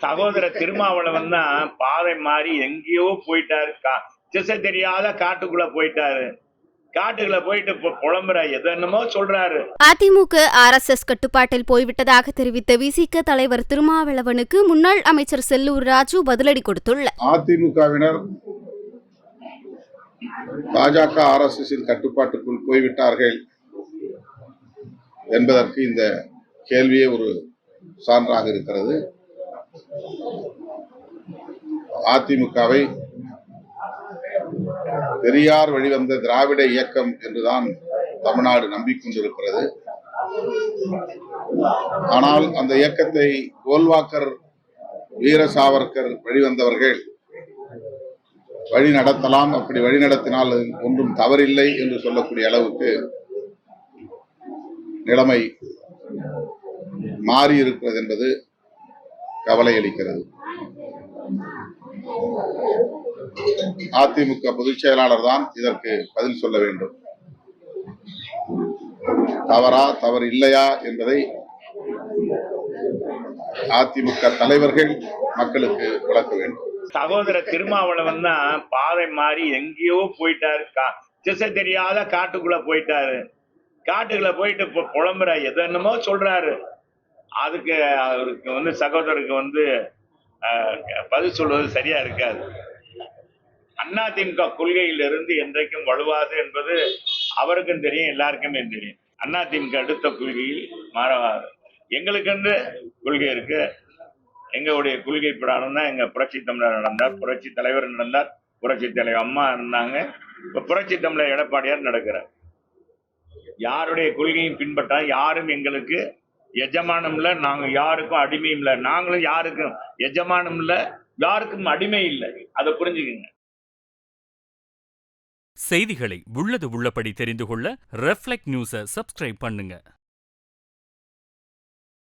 சகோதரர் திருமாவளவன் தான் பாதை மாறி எங்கேயோ போயிட்டாரு. திசை தெரியாத காட்டுக்குள்ள போயிட்டாரு. காட்டுக்குள்ள போயிட்டு புலம்புற என்னமோ சொல்றாரு. அதிமுக RSS கட்டுப்பாட்டில் போய்விட்டதாக தெரிவித்த விசிக தலைவர் திருமாவளவனுக்கு முன்னாள் அமைச்சர் செல்லூர் ராஜு பதிலடி கொடுத்துள்ளார். அதிமுகவினர் பாஜக RSS கட்டுப்பாட்டுக்குள் போய்விட்டார்கள் என்பதற்கு இந்த கேள்வியே ஒரு சான்றாக இருக்கிறது. அதிமுகவை பெரியார் வெளிவந்த திராவிட இயக்கம் என்றுதான் தமிழ்நாடு நம்பிக்கொண்டிருக்கிறது. ஆனால் அந்த இயக்கத்தை கோல்வாக்கர், வீர சாவர்கர் வெளிவந்தவர்கள் வழி நடத்தலாம். அப்படி வழி நடத்தினால் ஒன்றும் தவறில்லை என்று சொல்லக்கூடிய அளவுக்கு நிலைமை மாறி இருக்கிறது என்பது கவலை அளிக்கிறது. அதிமுக பொதுச் செயலாளர் தான் இதற்கு பதில் சொல்ல வேண்டும். தவறா தவறு இல்லையா என்பதை அதிமுக தலைவர்கள் மக்களுக்கு விளக்க வேண்டும். சகோதரர் திருமாவளவன் தான் பாதை மாறி எங்கேயோ போயிட்டாரு. திசை தெரியாத காட்டுக்குள்ள போயிட்டாரு. காட்டுக்குள்ள போயிட்டு புலம்புற என்னமோ சொல்றாரு. அதுக்கு அவருக்கு சகோதரருக்கு பதில் சொல்வது சரியா இருக்காது. அதிமுக கொள்கையிலிருந்து என்றைக்கும் வலுவாது என்பது அவருக்கும் தெரியும், எல்லாருக்குமே தெரியும். அதிமுக அடுத்த கொள்கையில் மாறாது. எங்களுக்கு கொள்கை இருக்கு. எங்களுடைய கொள்கை பிரகாரம் தான் எங்க புரட்சி தமிழர் நடந்தார், புரட்சி தலைவர் நடந்தார், புரட்சி தலைவர் அம்மா இருந்தாங்க. இப்ப புரட்சி தமிழர் எடப்பாடியார் நடக்கிறார். யாருடைய கொள்கையும் பின்பற்ற யாரும் எங்களுக்கு எஜமானம் இல்ல, நாங்க யாருக்கும் அடிமையும் இல்ல. நாங்களும் யாருக்கும் எஜமானம் இல்ல, யாருக்கும் அடிமை இல்லை. அதை புரிஞ்சுக்குங்க. செய்திகளை உள்ளது உள்ளபடி தெரிந்து கொள்ள ரெஃப்ளெக்ட் நியூஸை சப்ஸ்கிரைப் பண்ணுங்க.